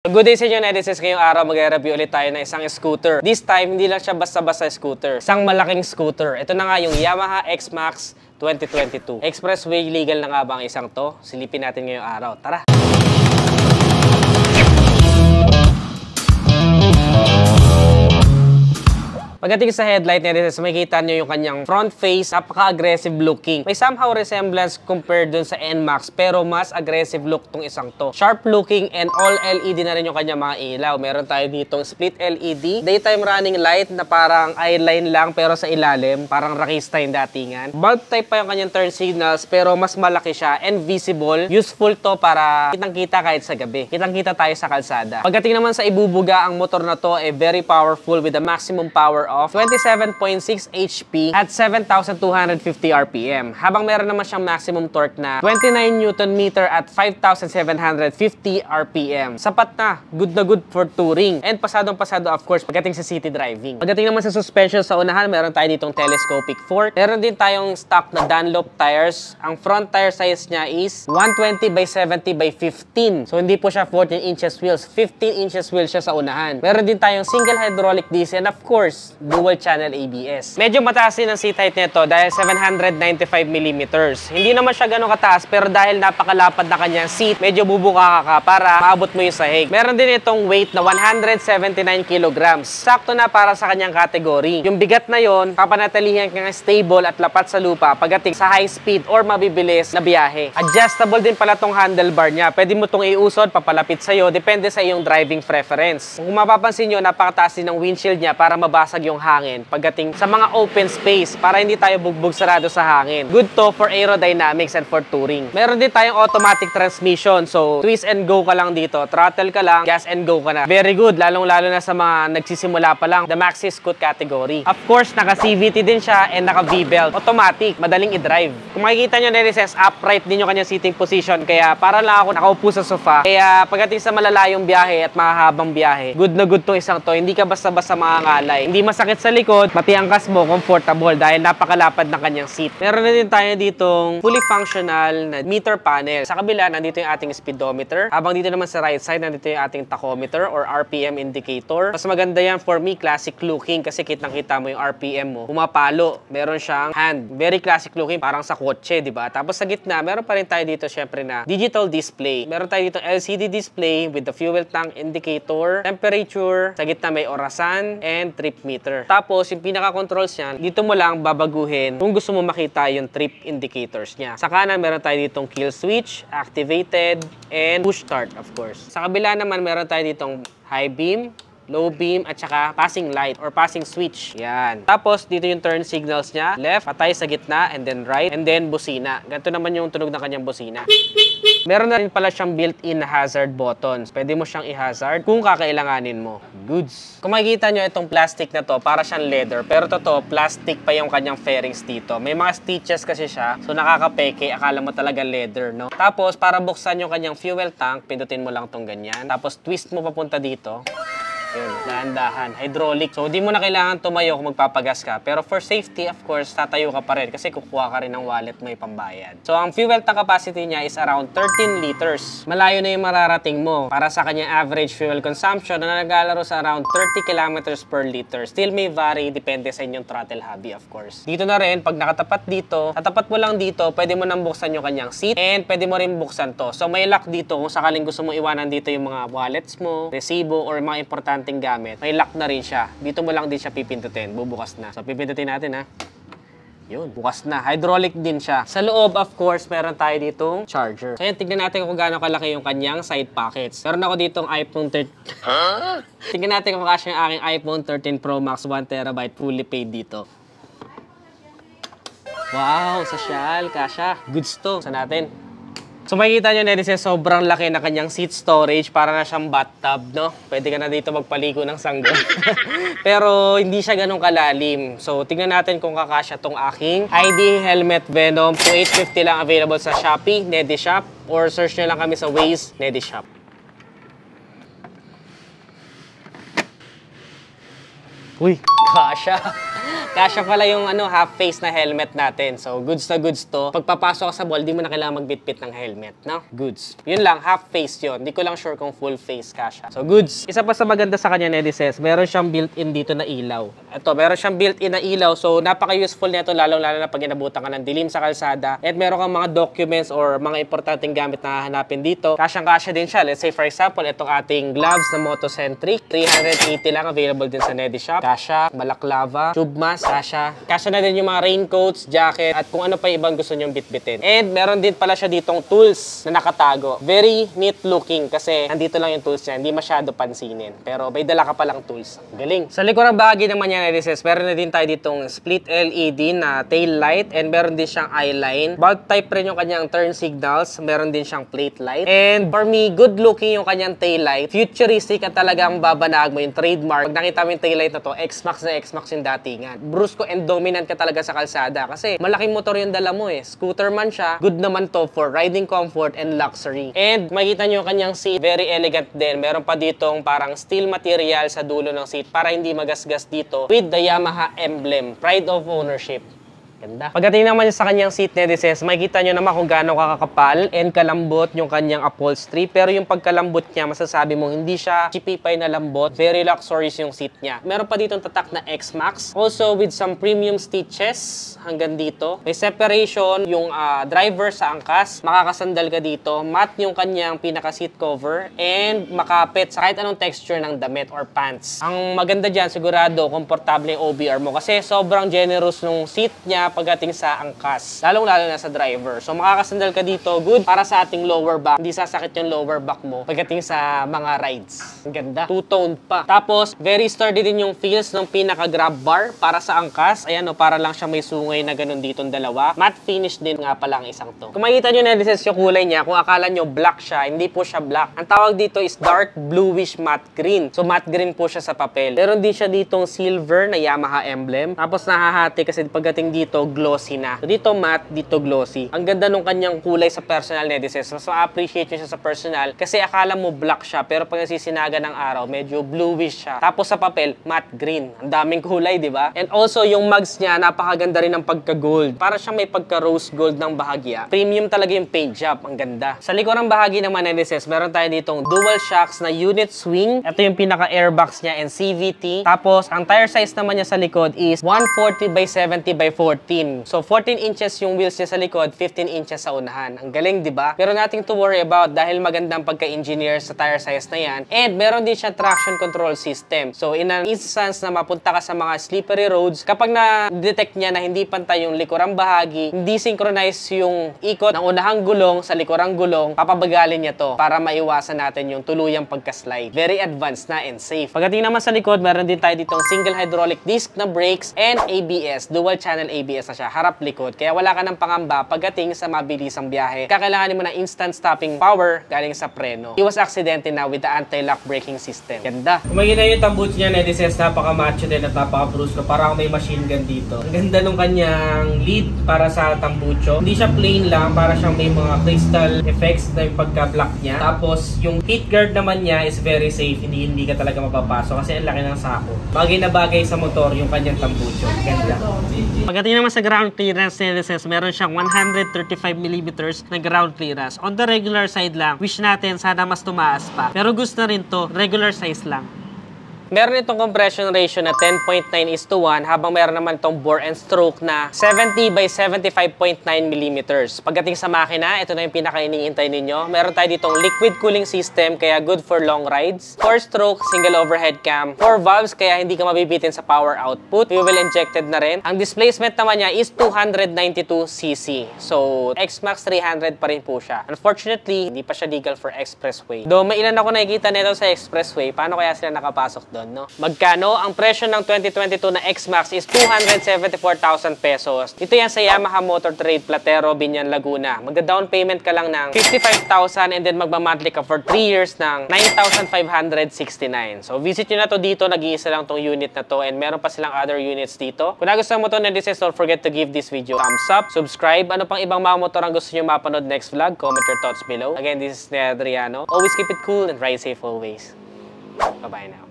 Good day sa inyo, netizens. Ngayong araw mag-review ulit tayo ng isang scooter. This time, hindi lang siya basta-basta scooter. Isang malaking scooter. Ito na nga yung Yamaha X-Max 2022. Expressway legal na nga ba ang isang to? Silipin natin ngayong araw. Tara! Pagdating sa headlight netizens, makikita nyo yung kanyang front face, napaka-aggressive looking. May somehow resemblance compared dun sa NMAX, pero mas aggressive look tong isang to. Sharp looking and all LED na rin yung kanyang mga ilaw. Meron tayo ditong split LED, daytime running light na parang eyeline lang pero sa ilalim, parang rakista yung datingan. Bulb type pa yung kanyang turn signals pero mas malaki siya and visible. Useful to para kitang-kita kahit sa gabi. Kitang-kita tayo sa kalsada. Pagdating naman sa ibubuga, ang motor na to ay very powerful with a maximum power of 27.6 HP at 7,250 RPM. Habang meron naman siyang maximum torque na 29 Nm at 5,750 RPM. Sapat na good for touring. And pasadong-pasado of course pagdating sa city driving. Pagdating naman sa suspension sa unahan, meron tayo ditong telescopic fork. Meron din tayong stock na Dunlop tires. Ang front tire size niya is 120 by 70 by 15. So hindi po siya 14 inches wheels. 15 inches wheels siya sa unahan. Meron din tayong single hydraulic disc and of course dual channel ABS. Medyo mataas din ang seat height nito dahil 795mm. Hindi naman siya gano'ng kataas pero dahil napakalapad na kanyang seat, medyo bubuka ka para maabot mo yung sahig. Meron din itong weight na 179 kg. Sakto na para sa kanyang category. Yung bigat na yon, papanatilihan kang stable at lapat sa lupa pagdating sa high speed or mabibilis na biyahe. Adjustable din pala tong handlebar niya. Pwede mo tong iusod, papalapit sa'yo, depende sa iyong driving preference. Kung mapapansin nyo, napakataas din ng windshield niya para mabasag yung hangin pagdating sa mga open space para hindi tayo bugbog sarado sa hangin. Good to for aerodynamics and for touring. Meron din tayong automatic transmission. So, twist and go ka lang dito. Throttle ka lang, gas and go ka na. Very good, lalong-lalo na sa mga nagsisimula pa lang, the Maxi Scoot category. Of course, naka-CVT din siya and naka-V-belt. Automatic, madaling i-drive. Kung makikita nyo netizens, upright din yung kanyang seating position. Kaya para lang ako nakaupo sa sofa. Kaya pagdating sa malalayong biyahe at mahahabang biyahe, good na good tong isang to. Hindi ka basta-basta mangangalay. Hindi masakit sa likod, pati ang kas mo comfortable dahil napakalapad ng kanyang seat. Meron na din tayo ditong fully functional na meter panel. Sa kabila, nandito yung ating speedometer. Habang dito naman sa right side, nandito yung ating tachometer or RPM indicator. Mas maganda yan for me, classic looking kasi kitang-kita mo yung RPM mo. Pumapalo. Meron siyang hand. Very classic looking, parang sa kotse, di ba? Tapos sa gitna, meron pa rin tayo dito syempre na digital display. Meron tayo dito LCD display with the fuel tank indicator, temperature. Sa gitna may orasan and trip meter. Tapos yung pinaka-controls niya, dito mo lang babaguhin kung gusto mo makita yung trip indicators niya. Sa kanan, meron tayo ditong kill switch, activated, and push start, of course. Sa kabila naman, meron tayo ditong high beam, low beam, at saka passing light or passing switch. Yan. Tapos, dito yung turn signals niya. Left, patay sa gitna, and then right, and then busina. Ganito naman yung tunog ng kanyang busina. Meron na rin pala siyang built-in hazard buttons. Pwede mo siyang i-hazard kung kakailanganin mo. Goods. Kung makikita nyo itong plastic na to, para siyang leather. Pero totoo, plastic pa yung kanyang fairings dito. May mga stitches kasi siya. So nakakapeke, akala mo talaga leather, no? Tapos, para buksan yung kanyang fuel tank, pindutin mo lang tong ganyan. Tapos, twist mo papunta dito. Yun, dahan-dahan. Hydraulic. So, di mo na kailangan tumayo kung magpapagas ka. Pero for safety, of course, tatayo ka pa rin kasi kukuha ka rin ng wallet mo ipambayad. So, ang fuel tank capacity niya is around 13 liters. Malayo na yung mararating mo para sa kanyang average fuel consumption na naglalaro sa around 30 kilometers per liter. Still may vary, depende sa inyong throttle hobby, of course. Dito na rin, pag nakatapat dito, tatapat mo lang dito, pwede mo nang buksan yung kanyang seat and pwede mo rin buksan to. So, may lock dito kung sakaling gusto mo iwanan dito yung mga wallets mo, resibo, or mga importante gamit. May lock na rin siya. Dito mo lang din siya pipindutin. Bubukas na. So, pipindutin natin ha. Yun, bukas na. Hydraulic din siya. Sa loob, of course, meron tayo ditong charger. So, yan, tignan natin kung gaano kalaki yung kanyang side pockets. Meron ako ditong iPhone 13. Tignan natin kung kasya yung aking iPhone 13 Pro Max 1TB fully paid dito. Wow, sosyal, kasya. Goods to. Sa natin. So makikita nyo netizens, sobrang laki na kanyang seat storage, para na siyang bathtub, no? Pwede ka na dito magpaligo ng sanggol. Pero hindi siya ganun kalalim. So tingnan natin kung kakasya tong aking ID Helmet Venom. 2850 lang available sa Shopee, Nedishop, or search nyo lang kami sa Waze, Nedishop. Uy, kasya. Kasya pala yung half face na helmet natin. So, goods na goods to. Pagpapasok ka sa mall, di mo na kailangan magbitbit ng helmet, no? Goods. Yun lang, half face yun. Di ko lang sure kung full face kasya. So, goods. Isa pa sa maganda sa kanya, Nedices, meron siyang built-in dito na ilaw. Ito, meron siyang built-in na ilaw. So, napaka-useful nito, lalong-lalo na pag inabutan ka ng dilim sa kalsada. At meron kang mga documents or mga importanteng gamit na hahanapin dito. Kasyang-kasya din siya. Let's say, for example, itong ating gloves na Motocentric. 380 lang, available din sa Nedishop. Kasya, balaklava, tube mask, kasya. Kasya na din yung mga raincoats, jacket, at kung ano pa ibang gusto nyong bitbitin. And meron din pala siya ditong tools na nakatago. Very neat looking kasi nandito lang yung tools niya. Hindi masyado pansinin. Pero may dala ka palang tools. Galing. Sa likurang bahagi naman niya, Nedices, meron na din tayo ditong split LED na tail light and meron din siyang eye line. Bulb type rin yung kanyang turn signals. Meron din siyang plate light. And for me, good looking yung kanyang tail light. Futuristic at talagang babanag mo yung trademark. Pag nakita mo yung tail light na to, X-Max na X-Max yung datingan. Brusco and dominant ka talaga sa kalsada kasi malaking motor yung dala mo eh. Scooter man siya, good naman to for riding comfort and luxury. And makita nyo yung kanyang seat, very elegant din. Meron pa ditong parang steel material sa dulo ng seat para hindi magasgas dito with the Yamaha emblem, pride of ownership. Ganda. Pagdating naman sa kanyang seat, Nedices, makikita nyo naman kung gaano kakakapal and kalambot yung kanyang upholstery. Pero yung pagkalambot niya, masasabi mo hindi siya chipipay na lambot. Very luxurious yung seat niya. Meron pa ditong tatak na X-Max. Also with some premium stitches hanggang dito. May separation yung driver sa angkas. Makakasandal ka dito. Matte yung kanyang pinaka-seat cover. And makapit sa kahit anong texture ng damit or pants. Ang maganda dyan, sigurado, komportable yung OBR mo. Kasi sobrang generous nung seat niya pagdating sa angkas. Lalong-lalo na sa driver. So, makakasandal ka dito. Good para sa ating lower back. Hindi sasakit yung lower back mo pagdating sa mga rides. Ang ganda. Two-toned pa. Tapos, very sturdy din yung feels ng pinaka-grab bar para sa angkas. Ayan o, para lang siya may sungay na ganun ditong dalawa. Matte finish din nga pala ang isang to. Kung makikita nyo, Nedices, yung kulay niya, kung akala nyo black siya, hindi po siya black. Ang tawag dito is dark bluish matte green. So, matte green po siya sa papel. Meron din siya ditong silver na Yamaha emblem. Tapos, nahahati kasi pagdating dito, glossy na. So, dito matte, dito glossy. Ang ganda nung kanyang kulay sa personal, Nedices. Mas ma-appreciate nyo siya sa personal kasi akala mo black siya pero pag nasisinaga ng araw, medyo bluish siya. Tapos sa papel, matte green. Ang daming kulay, di ba? And also, yung mugs niya, napakaganda rin ng pagka-gold. Para siyang may pagka-rose gold ng bahagya. Premium talaga yung paint job. Ang ganda. Sa likurang bahagi naman, Nedices, meron tayo ditong dual shocks na unit swing. Ito yung pinaka-airbox niya and CVT. Tapos, ang tire size naman niya sa likod is 140 by 70 by 40. So, 14 inches yung wheels niya sa likod, 15 inches sa unahan. Ang galing, di ba? Pero nothing to worry about dahil magandang pagka-engineer sa tire size na yan. And meron din siya traction control system. So, in an instance na mapunta ka sa mga slippery roads, kapag na-detect niya na hindi pantay yung likurang bahagi, hindi synchronize yung ikot ng unahang gulong sa likurang gulong, papabagalin niya to para maiwasan natin yung tuluyang pagka-slide. Very advanced na and safe. Pagdating naman sa likod, meron din tayo ditong single hydraulic disc na brakes and ABS, dual channel ABS na siya, harap-likod. Kaya wala ka ng pangamba pagdating sa mabilisang biyahe. Kakailanganin mo na instant stopping power galing sa preno. Iwas aksidente na with the anti-lock braking system. Ganda. Kung makikita yung tambucho niya, Nedices, napaka-macho din at napaka-brusco. Parang may machine gun dito. Ang ganda nung kanyang lead para sa tambucho. Hindi siya plain lang, para siyang may mga crystal effects na yung pagka-block niya. Tapos, yung heat guard naman niya is very safe. Hindi ka talaga mapapasok kasi ang laki ng sako. Bagay na bagay sa motor yung kanyang tambucho. Ganda. Pagdating naman sa ground clearance, Nedices, meron siyang 135mm na ground clearance. On the regular side lang, wish natin sana mas tumaas pa. Pero gusto na rin to, regular size lang. Meron itong compression ratio na 10.9:1 habang meron naman itong bore and stroke na 70 by 75.9mm. Pagdating sa makina, ito na yung pinaka-iniintay ninyo. Meron tayo ditong liquid cooling system kaya good for long rides. 4-stroke, single overhead cam. 4 valves kaya hindi ka mabibitin sa power output. Fuel injected na rin. Ang displacement naman niya is 292cc. So, X-Max 300 pa rin po siya. Unfortunately, hindi pa siya legal for expressway. Though may ilan ako nakikita nito sa expressway, paano kaya sila nakapasok doon? No? Magkano? Ang presyo ng 2022 na X-Max is 274,000 pesos. Ito yan sa Yamaha Motor Trade Platero, Binyan, Laguna. Magda-down payment ka lang ng 55,000 and then magma-monthly ka for 3 years ng 9,569. So visit nyo na to dito. Nag-iisa lang tong unit na to and meron pa silang other units dito. Kung nagustuhan mo to, Nedices, don't forget to give this video thumbs up, subscribe. Ano pang ibang mga motor ang gusto nyo mapanood next vlog? Comment your thoughts below. Again, this is Adriano. Always keep it cool and ride safe always. Bye-bye now.